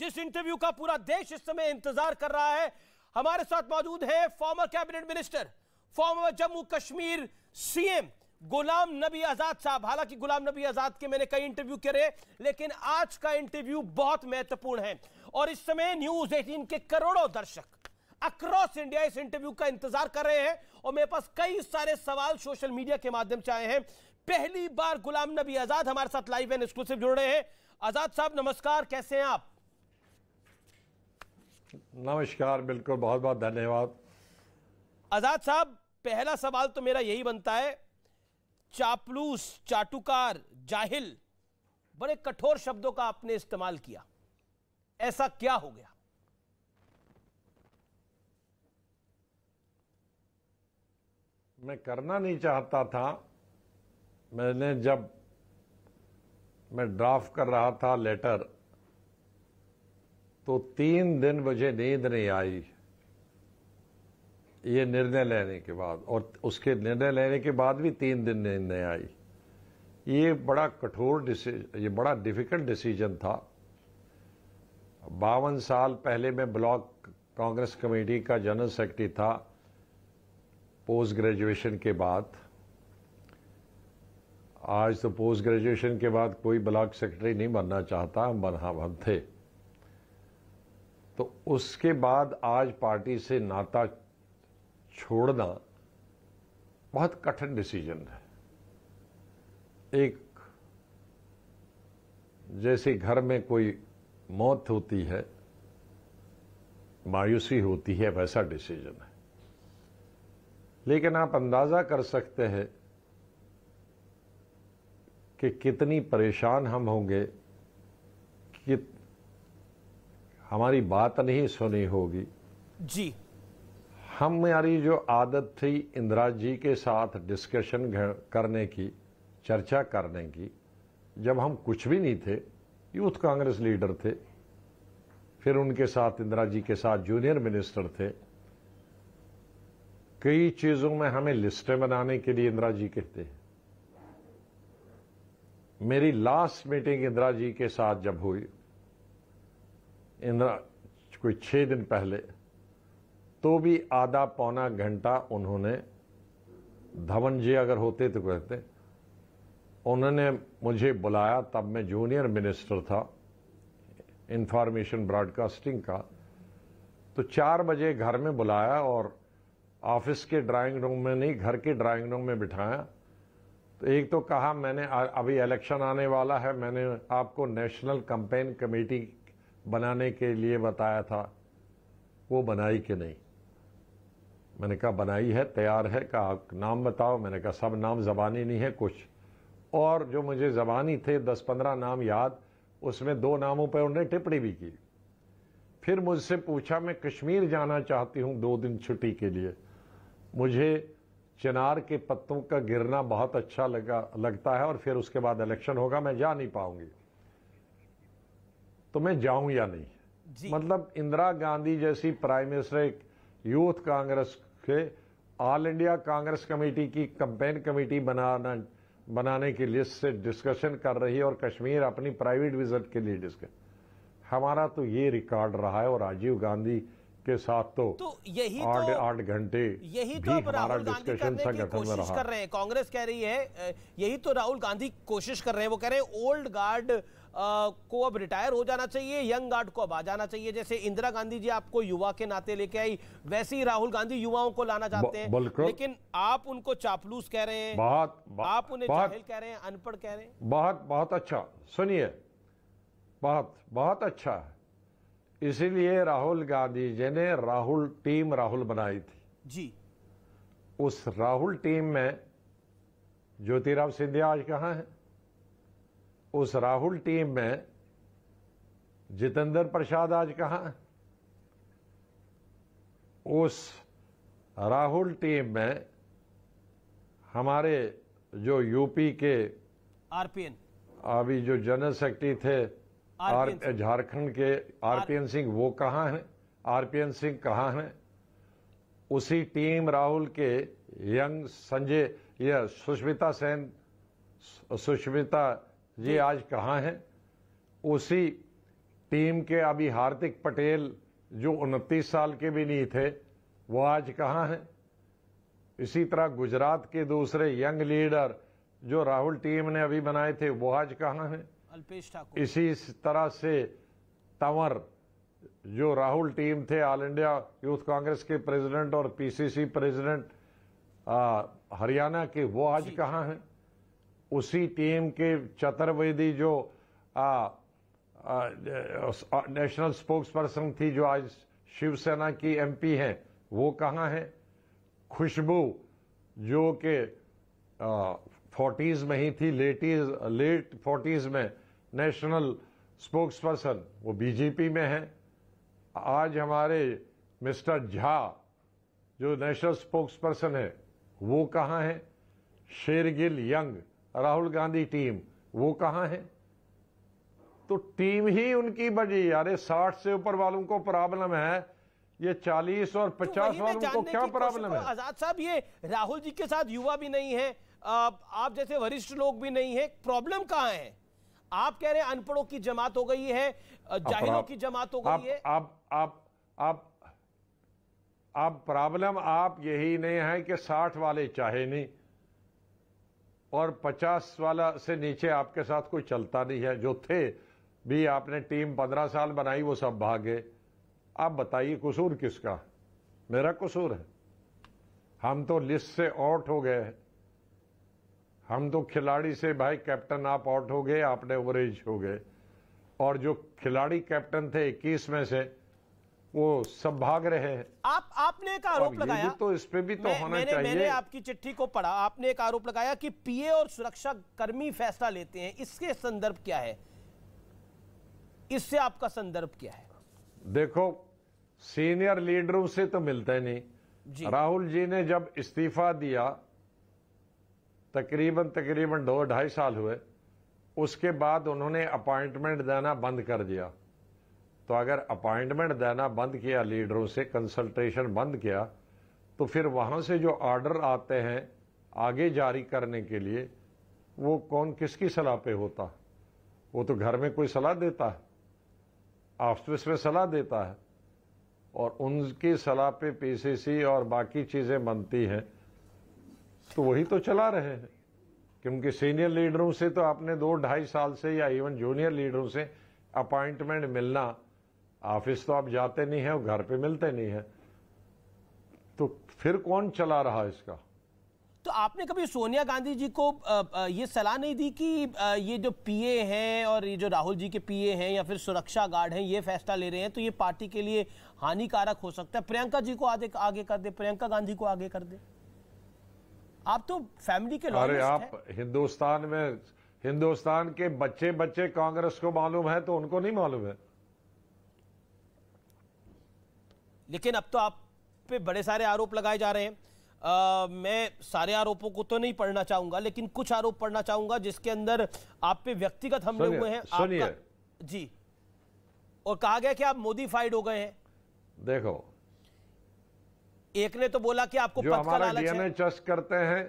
जिस इंटरव्यू का पूरा देश इस समय इंतजार कर रहा है। हमारे साथ मौजूद है former cabinet minister, former Jammu Kashmir CM Ghulam Nabi Azad साहब। हालांकि गुलाम नबी आजाद के मैंने कई इंटरव्यू करे, लेकिन आज का इंटरव्यू बहुत महत्वपूर्ण है और इस समय न्यूज 18 के करोड़ों दर्शक अक्रॉस इंडिया इस इंटरव्यू का इंतजार कर रहे हैं और मेरे पास कई सारे सवाल सोशल मीडिया के माध्यम से आए हैं। पहली बार गुलाम नबी आजाद हमारे साथ लाइव एंड एक्सक्लूसिव जुड़ रहे हैं। आजाद साहब नमस्कार, कैसे हैं आप? नमस्कार, बिल्कुल, बहुत बहुत धन्यवाद। आजाद साहब, पहला सवाल तो मेरा यही बनता है, चापलूस, चाटुकार, जाहिल, बड़े कठोर शब्दों का आपने इस्तेमाल किया, ऐसा क्या हो गया? मैं करना नहीं चाहता था। जब मैं ड्राफ्ट कर रहा था लेटर, तो 3 दिन मुझे नींद नहीं आई ये निर्णय लेने के बाद, और उसके निर्णय लेने के बाद भी 3 दिन नींद नहीं आई। ये बड़ा कठोर डिसीजन, ये बड़ा डिफिकल्ट डिसीजन था। 52 साल पहले मैं ब्लॉक कांग्रेस कमेटी का जनरल सेक्रेटरी था पोस्ट ग्रेजुएशन के बाद। आज तो पोस्ट ग्रेजुएशन के बाद कोई ब्लॉक सेक्रेटरी नहीं बनना चाहता, हम थे। तो उसके बाद आज पार्टी से नाता छोड़ना बहुत कठिन डिसीजन है। एक जैसे घर में कोई मौत होती है, मायूसी होती है, वैसा डिसीजन है। लेकिन आप अंदाजा कर सकते हैं कि कितनी परेशान हम होंगे कि हमारी बात नहीं सुनी होगी जी। हमारी जो आदत थी इंदिरा जी के साथ डिस्कशन करने की, चर्चा करने की, जब हम कुछ भी नहीं थे, यूथ कांग्रेस लीडर थे, फिर उनके साथ इंदिरा जी के साथ जूनियर मिनिस्टर थे। कई चीजों में हमें लिस्टें बनाने के लिए इंदिरा जी कहते हैं। मेरी लास्ट मीटिंग इंदिरा जी के साथ जब हुई, इंदिरा कोई 6 दिन पहले, तो भी आधा पौना घंटा उन्होंने, धवन जी अगर होते तो कहते, उन्होंने मुझे बुलाया। तब मैं जूनियर मिनिस्टर था इंफॉर्मेशन ब्रॉडकास्टिंग का। तो 4 बजे घर में बुलाया और ऑफिस के ड्राइंग रूम में नहीं, घर के ड्राइंग रूम में बिठाया। तो एक तो कहा, मैंने अभी इलेक्शन आने वाला है, मैंने आपको नेशनल कैंपेन कमेटी बनाने के लिए बताया था, वो बनाई कि नहीं? मैंने कहा बनाई है, तैयार है। कहा नाम बताओ। मैंने कहा सब नाम ज़बानी नहीं है, कुछ और जो मुझे ज़बानी थे 10-15 नाम याद, उसमें 2 नामों पर उन्होंने टिप्पणी भी की। फिर मुझसे पूछा, मैं कश्मीर जाना चाहती हूँ 2 दिन छुट्टी के लिए, मुझे चिनार के पत्तों का गिरना बहुत अच्छा लगता है और फिर उसके बाद इलेक्शन होगा, मैं जा नहीं पाऊंगी, तो मैं जाऊं या नहीं? मतलब इंदिरा गांधी जैसी प्राइम मिनिस्टर एक यूथ कांग्रेस के ऑल इंडिया कांग्रेस कमेटी की कैंपेन कमेटी बनाने की लिस्ट से डिस्कशन कर रही है और कश्मीर अपनी प्राइवेट विजिट के लिए डिस्कस। हमारा तो ये रिकॉर्ड रहा है, और राजीव गांधी के साथ तो यही 8 घंटे यही तो अब राहुल गांधी करने की कोशिश कर रहे हैं। कांग्रेस कह रही है, यही तो राहुल गांधी कोशिश कर रहे हैं। वो कह रहे हैं ओल्ड गार्ड को अब रिटायर हो जाना चाहिए, यंग गार्ड को अब आ जाना चाहिए। जैसे इंदिरा गांधी जी आपको युवा के नाते लेके आई, वैसे ही राहुल गांधी युवाओं को लाना चाहते हैं। लेकिन आप उनको चापलूस कह रहे हैं, आप उन्हें जाहिल कह रहे हैं, अनपढ़ कह रहे हैं। बहुत अच्छा, सुनिए, बहुत अच्छा है। इसीलिए राहुल गांधी जी ने राहुल बनाई थी जी। उस राहुल टीम में ज्योतिराव सिंधिया आज कहां है? उस राहुल टीम में जितेंद्र प्रसाद आज कहां है? उस राहुल टीम में हमारे जो यूपी के आरपीएन, अभी जो जनरल सेक्रेटरी थे झारखंड के आरपीएन सिंह, वो कहां हैं? आरपीएन सिंह कहां हैं? उसी टीम राहुल के यंग संजय या सुष्मिता जी आज कहां हैं? उसी टीम के अभी हार्दिक पटेल जो 29 साल के भी नहीं थे वो आज कहाँ हैं। इसी तरह गुजरात के दूसरे यंग लीडर जो राहुल टीम ने अभी बनाए थे वो आज कहाँ हैं। अल्पेश ठाकुर। इसी तरह से तंवर जो राहुल टीम थे ऑल इंडिया यूथ कांग्रेस के प्रेसिडेंट और पीसीसी प्रेसिडेंट हरियाणा के, वो आज कहाँ हैं। उसी टीम के चतुर्वेदी जो नेशनल स्पोक्स पर्सन थी जो आज शिवसेना की एमपी हैं वो कहाँ हैं। खुशबू जो के 40s में ही थी, लेट 40s में नेशनल स्पोक्स पर्सन, वो बीजेपी में है। आज हमारे मिस्टर झा जो नेशनल स्पोक्स पर्सन है वो कहाँ है। शेरगिल यंग राहुल गांधी टीम वो कहाँ है। तो टीम ही उनकी बजी। यार 60 से ऊपर वालों को प्रॉब्लम है, ये 40 और 50 वालों को क्या प्रॉब्लम है। आजाद साहब, ये राहुल जी के साथ युवा भी नहीं है, आप जैसे वरिष्ठ लोग भी नहीं है, प्रॉब्लम कहाँ है। आप कह रहे हैं अनपढ़ों की जमात हो गई है, जाहिलों की जमात हो गई है। आप प्रॉब्लम आप यही नहीं है कि 60 वाले चाहे नहीं और 50 वाला से नीचे आपके साथ कोई चलता नहीं है। जो थे भी आपने टीम 15 साल बनाई वो सब भागे। आप बताइए कसूर किसका। मेरा कसूर है। हम तो लिस्ट से आउट हो गए हैं। हम तो खिलाड़ी से भाई कैप्टन आप आउट हो गए, आपने ओवरेज हो गए। और जो खिलाड़ी कैप्टन थे 21 में से वो सब भाग रहे हैं। आपने एक आरोप लगाया, तो इस पे भी तो होना चाहिए। मैंने आपकी चिट्ठी को पढ़ा, आपने एक आरोप लगाया कि पीए और सुरक्षा कर्मी फैसला लेते हैं। इसके संदर्भ क्या है, इससे आपका संदर्भ क्या है। देखो सीनियर लीडरों से तो मिलते नहीं जी। राहुल जी ने जब इस्तीफा दिया तकरीबन 2-2.5 साल हुए, उसके बाद उन्होंने अपॉइंटमेंट देना बंद कर दिया। तो अगर अपॉइंटमेंट देना बंद किया, लीडरों से कंसल्टेशन बंद किया, तो फिर वहां से जो ऑर्डर आते हैं आगे जारी करने के लिए वो कौन किसकी सलाह पे होता। वो तो घर में कोई सलाह देता है, ऑफिस में सलाह देता है और उनकी सलाह पे पीसीसी और बाकी चीजें बनती हैं। तो वही तो चला रहे हैं। क्योंकि सीनियर लीडरों से तो आपने 2-2.5 साल से या इवन जूनियर लीडरों से अपॉइंटमेंट मिलना, ऑफिस तो आप जाते नहीं है और घर पे मिलते नहीं है, तो फिर कौन चला रहा इसका। तो आपने कभी सोनिया गांधी जी को ये सलाह नहीं दी कि ये जो पीए हैं और ये जो राहुल जी के पीए हैं या फिर सुरक्षा गार्ड हैं ये फैसला ले रहे हैं तो ये पार्टी के लिए हानिकारक हो सकता है, प्रियंका जी को आगे कर दे, प्रियंका गांधी को आगे कर दे। आप तो फैमिली के लॉयलिस्ट हैं। अरे आप हिंदुस्तान के बच्चे कांग्रेस को मालूम है तो उनको नहीं मालूम है। लेकिन अब तो आप पे बड़े सारे आरोप लगाए जा रहे हैं। मैं सारे आरोपों को तो नहीं पढ़ना चाहूंगा, लेकिन कुछ आरोप पढ़ना चाहूंगा जिसके अंदर आप पे व्यक्तिगत हमले हुए हैं। सुनिए जी, और कहा गया कि आप मोदीफाइड हो गए हैं। देखो, एक ने तो बोला कि आपको जो हमारा डीएनए चस्ट करते हैं,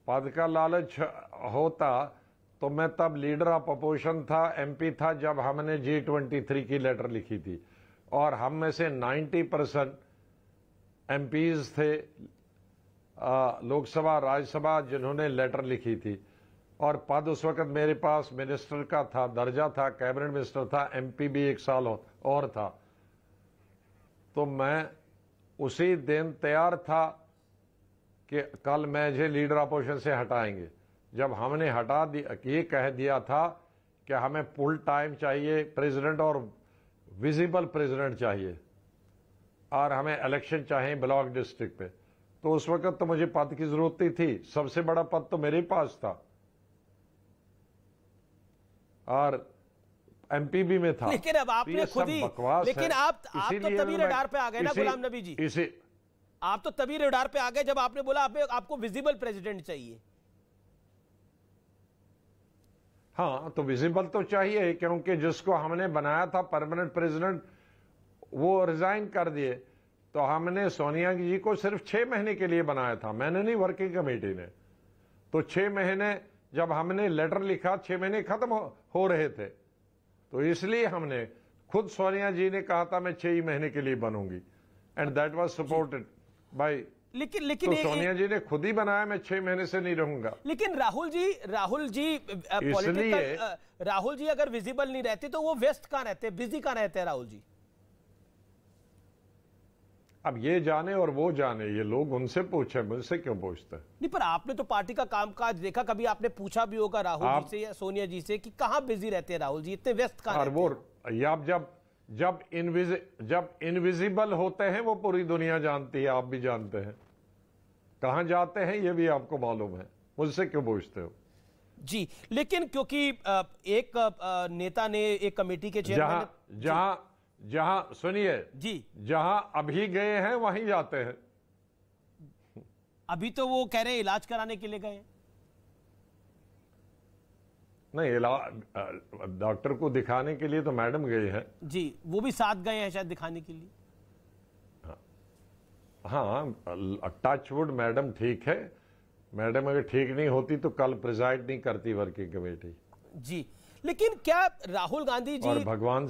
पद का लालच होता तो मैं तब लीडर ऑफ अपोजिशन था, एमपी था, जब हमने G23 की लेटर लिखी थी। और हम में से 90% एमपीज थे लोकसभा राज्यसभा जिन्होंने लेटर लिखी थी। और पद उस वक्त मेरे पास मिनिस्टर का था, दर्जा था, कैबिनेट मिनिस्टर था, एमपी भी 1 साल और था। तो मैं उसी दिन तैयार था कि कल मुझे लीडर अपोजिशन से हटाएंगे। जब हमने हटा दिया, ये कह दिया था कि हमें फुल टाइम चाहिए प्रेसिडेंट और विजिबल प्रेसिडेंट चाहिए और हमें इलेक्शन चाहिए ब्लॉक डिस्ट्रिक्ट पे, तो उस वक्त तो मुझे पद की जरूरत ही थी। सबसे बड़ा पद तो मेरे पास था और एमपी भी में था। लेकिन अब आपने खुद ही, लेकिन आप तो तभी रडार पे आ गए ना गुलाम नबी जी। आप तो तभी रडार पे आ गए जब आपने बोला आपको विजिबल प्रेसिडेंट चाहिए। हाँ, तो विजिबल तो चाहिए, क्योंकि जिसको हमने बनाया था परमानेंट प्रेसिडेंट वो रिजाइन कर दिए। तो हमने सोनिया जी को सिर्फ 6 महीने के लिए बनाया था, मैंने नहीं, वर्किंग कमेटी ने। तो 6 महीने जब हमने लेटर लिखा, 6 महीने खत्म हो रहे थे, तो इसलिए हमने, खुद सोनिया जी ने कहा था मैं 6 ही महीने के लिए बनूंगी, and that was supported by, लेकिन तो सोनिया जी ने खुद ही बनाया मैं 6 महीने से नहीं रहूंगा। लेकिन राहुल जी पॉलिटिकल, राहुल जी अगर विजिबल नहीं रहते तो वो व्यस्त कहां रहते, बिजी कहां रहते हैं राहुल जी? अब ये जाने और वो जाने, ये लोग उनसे पूछे, मुझसे क्यों पूछते हैं? नहीं, पर आपने तो पार्टी का कामकाज देखा, कभी आपने पूछा भी होगा राहुल जी से या सोनिया जी से कि कहां बिजी रहते हैं राहुल जी, इतने व्यस्त कहां रहते हैं? आप जब इनविजिबल होते हैं वो पूरी दुनिया जानती है, आप भी जानते हैं कहां जाते हैं, ये भी आपको मालूम है, मुझसे क्यों पूछते हो? जी, लेकिन क्योंकि एक नेता ने, एक कमेटी के चेयरमैन, जहां सुनिए जी, जहां अभी गए हैं वहीं जाते हैं। अभी तो वो कह रहे हैं इलाज कराने के लिए गए। नहीं, डॉक्टर को दिखाने के लिए तो मैडम गए हैं जी, वो भी साथ गए हैं शायद दिखाने के लिए। हाँ, टचवुड मैडम ठीक है, मैडम अगर ठीक नहीं होती तो कल प्रिजाइड नहीं करती वर्किंग कमेटी जी। लेकिन क्या राहुल गांधी जी, और भगवान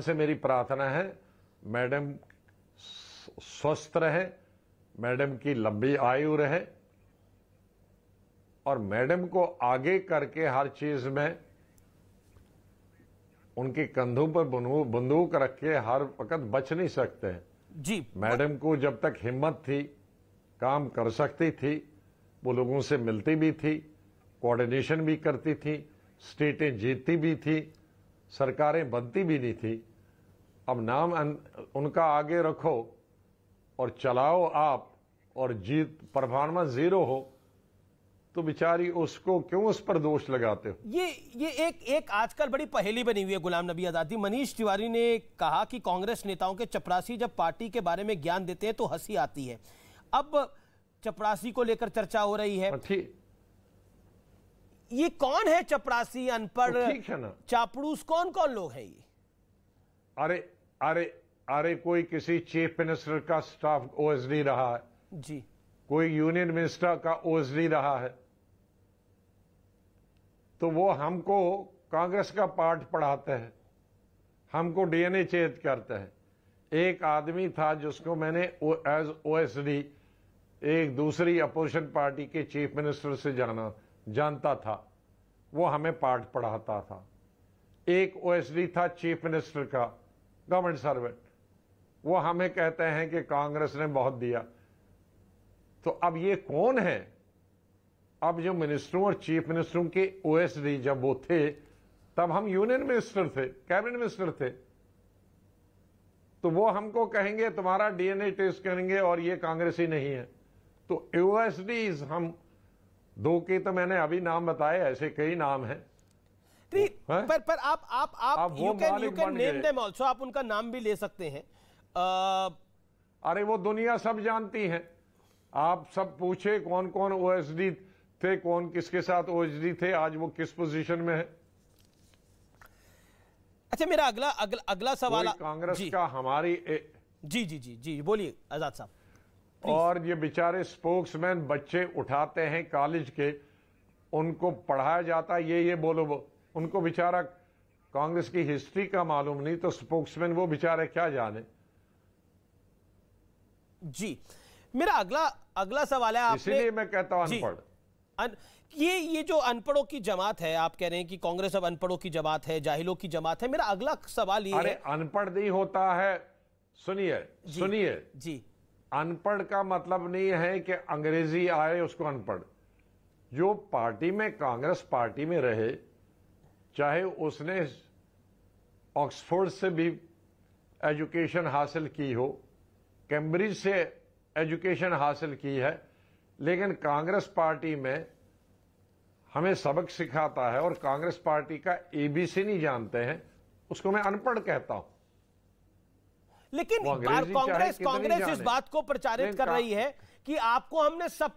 से मेरी प्रार्थना है मैडम स्वस्थ रहे, मैडम की लंबी आयु रहे, और मैडम को आगे करके हर चीज में उनके कंधों पर बंदूक रख के हर वक्त बच नहीं सकते हैं जी। मैडम को जब तक हिम्मत थी, काम कर सकती थी, वो लोगों से मिलती भी थी, कोऑर्डिनेशन भी करती थी, स्टेटें जीतती भी थी, सरकारें बनती भी नहीं थी। अब नाम उनका आगे रखो और चलाओ आप, और जीत परफॉर्मेंस 0 हो तो बेचारी उसको क्यों उस पर दोष लगाते हो? ये एक आजकल बड़ी पहेली बनी हुई है गुलाम नबी आजाद। मनीष तिवारी ने कहा कि कांग्रेस नेताओं के चपरासी जब पार्टी के बारे में ज्ञान देते हैं तो हंसी आती है। अब चपरासी को लेकर चर्चा हो रही है, ये कौन है चपरासी, अनपढ़, ठीक है ना, चापड़ूस, कौन कौन लोग हैं ये? अरे कोई किसी चीफ मिनिस्टर का स्टाफ ओएसडी रहा है जी, कोई यूनियन मिनिस्टर का ओएसडी रहा है, तो वो हमको कांग्रेस का पाठ पढ़ाते हैं, हमको डीएनए चेक करते हैं। एक आदमी था जिसको मैंने एज ओएसडी एक दूसरी अपोजिशन पार्टी के चीफ मिनिस्टर से जानता था, वो हमें पाठ पढ़ाता था। एक ओएसडी था चीफ मिनिस्टर का, गवर्नमेंट सर्वेंट, वो हमें कहते हैं कि कांग्रेस ने बहुत दिया। तो अब ये कौन है? अब जो मिनिस्टरों और चीफ मिनिस्टरों के ओएसडी जब वो थे, तब हम यूनियन मिनिस्टर थे, कैबिनेट मिनिस्टर थे, तो वो हमको कहेंगे तुम्हारा डीएनए टेस्ट करेंगे और ये कांग्रेसी नहीं है। तो ओएसडीज हम दो के तो मैंने अभी नाम बताए, ऐसे कई नाम हैं। पर आप you can name them also, आप उनका नाम भी ले सकते हैं। अरे वो दुनिया सब जानती है, आप सब पूछे कौन कौन ओएसडी थे, कौन किसके साथ ओएसडी थे, आज वो किस पोजीशन में है। अच्छा, मेरा अगला सवाल कांग्रेस का हमारी जी जी जी जी बोलिए आजाद साहब। और ये बेचारे स्पोक्समैन बच्चे उठाते हैं कॉलेज के, उनको पढ़ाया जाता है ये बोलो वो, उनको बेचारा कांग्रेस की हिस्ट्री का मालूम नहीं, तो स्पोक्समैन वो बेचारे क्या जाने। जी, मेरा अगला सवाल है, इसीलिए मैं कहता हूं अनपढ़। ये जो अनपढ़ों की जमात है, आप कह रहे हैं कि कांग्रेस अब अनपढ़ों की जमात है, जाहिलों की जमात है। मेरा अगला सवाल ये है, अनपढ़ नहीं होता है, सुनिए जी, अनपढ़ का मतलब नहीं है कि अंग्रेजी आए उसको अनपढ़। जो पार्टी में, कांग्रेस पार्टी में रहे, चाहे उसने ऑक्सफोर्ड से भी एजुकेशन हासिल की हो, कैम्ब्रिज से एजुकेशन हासिल की है, लेकिन कांग्रेस पार्टी में हमें सबक सिखाता है और कांग्रेस पार्टी का एबीसी नहीं जानते हैं, उसको मैं अनपढ़ कहता हूं। लेकिन कांग्रेस इस बात को प्रचारित कर रही है कि आपको हमने सब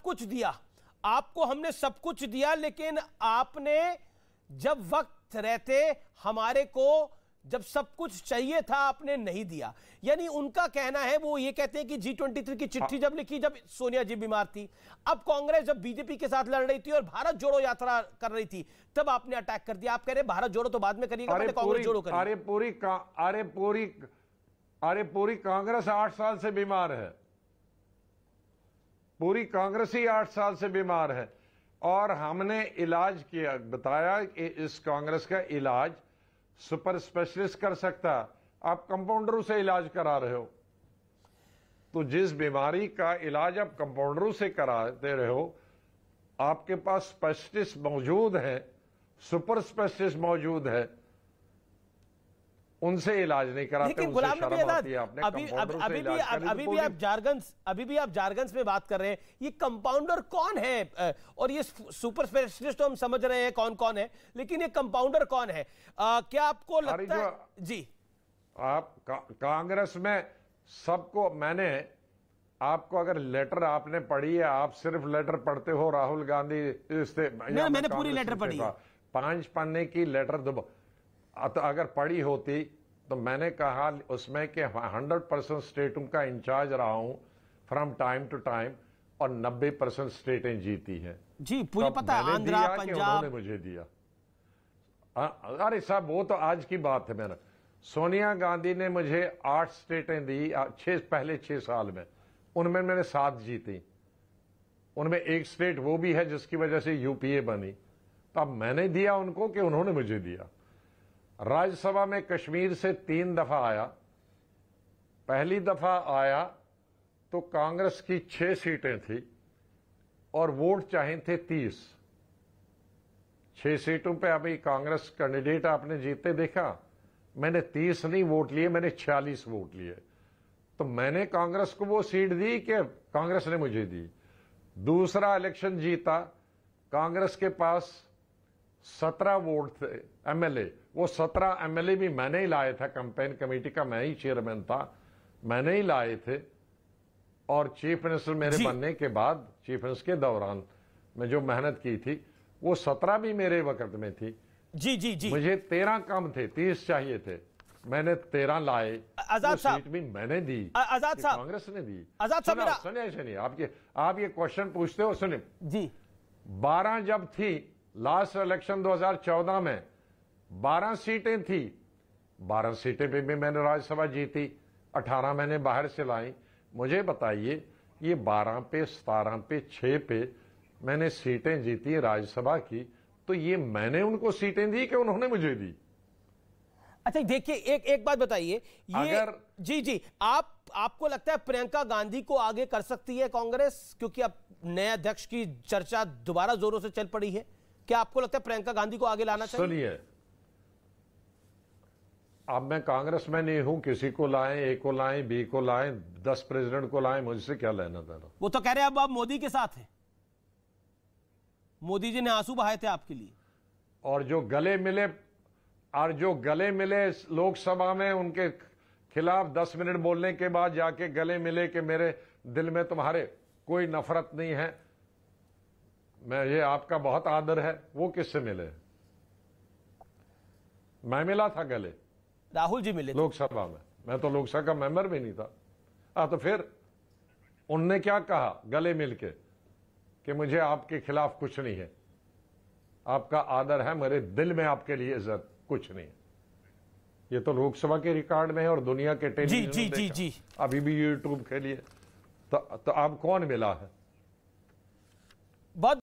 कुछ दिया, लेकिन आपने जब वक्त रहते हमारे को जब सब कुछ चाहिए था आपने नहीं दिया। यानी उनका कहना है, वो ये कहते हैं कि G23 की चिट्ठी जब लिखी जब सोनिया जी बीमार थी, अब कांग्रेस जब बीजेपी के साथ लड़ रही थी और भारत जोड़ो यात्रा कर रही थी तब आपने अटैक कर दिया। आप कह रहे भारत जोड़ो तो बाद में करिएगा, पहले कांग्रेस जोड़ो करिए। अरे पूरी कांग्रेस 8 साल से बीमार है, पूरी कांग्रेस ही 8 साल से बीमार है। और हमने इलाज किया, बताया कि इस कांग्रेस का इलाज सुपर स्पेशलिस्ट कर सकता, आप कंपाउंडरों से इलाज करा रहे हो। तो जिस बीमारी का इलाज आप कंपाउंडरों से कराते रहे हो, आपके पास स्पेशलिस्ट मौजूद है, सुपर स्पेशलिस्ट मौजूद है, उनसे इलाज नहीं कराते। लेकिन गुलाम नबी आजाद, अभी भी आप जारगन्स में बात कर रहे हैं, ये कंपाउंडर कौन है? और ये सुपर स्पेशलिस्ट तो हम समझ रहे हैं कौन कौन है, लेकिन ये कंपाउंडर कौन है? क्या आपको लगता है जी, आप कांग्रेस में सबको, मैंने आपको अगर लेटर आपने पढ़ी है, आप सिर्फ लेटर पढ़ते हो, राहुल गांधी मैंने पूरी लेटर पढ़ी है, 5 पन्ने की लेटर दो, अगर पढ़ी होती तो मैंने कहा उसमें कि 100% स्टेटों का इंचार्ज रहा हूं फ्रॉम टाइम टू टाइम, और 90% स्टेटें जीती हैं जी, पूरी पता है, आंध्रा, पंजाब। मुझे दिया, अरे साहब वो तो आज की बात है। मैंने सोनिया गांधी ने मुझे 8 स्टेटें दी पहले 6 साल में, उनमें मैंने 7 जीती, उनमें एक स्टेट वो भी है जिसकी वजह से यूपीए बनी। तो अब मैंने दिया उनको कि उन्होंने मुझे दिया। राज्यसभा में कश्मीर से 3 दफा आया, पहली दफा आया तो कांग्रेस की 6 सीटें थी और वोट चाहे थे 30। 6 सीटों पे अभी कांग्रेस कैंडिडेट आपने जीते देखा, मैंने 30 नहीं वोट लिए, मैंने 46 वोट लिए। तो मैंने कांग्रेस को वो सीट दी कि कांग्रेस ने मुझे दी। दूसरा इलेक्शन जीता, कांग्रेस के पास 17 वोट थे एमएलए, वो 17 एमएलए भी मैंने ही लाए था, कैंपेन कमेटी का मैं ही चेयरमैन था, मैंने ही लाए थे। और चीफ मिनिस्टर मेरे बनने के बाद, चीफ मिनिस्टर के दौरान मैं जो मेहनत की थी, वो 17 भी मेरे वक्त में थी। जी जी जी, मुझे 13 कम थे, 30 चाहिए थे, मैंने 13 लाए। आजाद साहब, सीट भी मैंने दी, आजाद साहब, कांग्रेस ने दी। आजाद साहब, सुनिए आप ये क्वेश्चन पूछते हो, सुनिए जी। 12 जब थी लास्ट इलेक्शन 2014 में 12 सीटें थी, 12 सीटें पे भी मैंने राज्यसभा जीती, 18 मैंने बाहर से लाई। मुझे बताइए, ये 12 पे 17 पे 6 पे मैंने सीटें जीती राज्यसभा की, तो ये मैंने उनको सीटें दी कि उन्होंने मुझे दी? अच्छा देखिए, एक बात बताइए, ये अगर जी आपको लगता है प्रियंका गांधी को आगे कर सकती है कांग्रेस, क्योंकि अब नए अध्यक्ष की चर्चा दोबारा जोरों से चल पड़ी है, क्या आपको लगता है प्रियंका गांधी को आगे लाना चाहिए? सुनिए, अब मैं कांग्रेस में नहीं हूं, किसी को लाएं, ए को लाएं, बी को लाएं, 10 प्रेसिडेंट को लाएं, मुझसे क्या लेना देना। वो तो कह रहे हैं अब आप मोदी के साथ हैं, मोदी जी ने आंसू बहाए थे आपके लिए। और जो गले मिले लोकसभा में, उनके खिलाफ 10 मिनट बोलने के बाद जाके गले मिले कि मेरे दिल में तुम्हारे कोई नफरत नहीं है, ये आपका बहुत आदर है, वो किससे मिले? मैं मिला था गले, राहुल जी मिले लोकसभा में, मैं तो लोकसभा का मेंबर भी नहीं था। तो फिर उनने क्या कहा गले मिलके कि मुझे आपके खिलाफ कुछ नहीं है, आपका आदर है, मेरे दिल में आपके लिए इज्जत कुछ नहीं है। ये तो लोकसभा के रिकॉर्ड में है और दुनिया के टेलीविजन जी अभी भी यूट्यूब के लिए। तो अब कौन मिला है? बहुत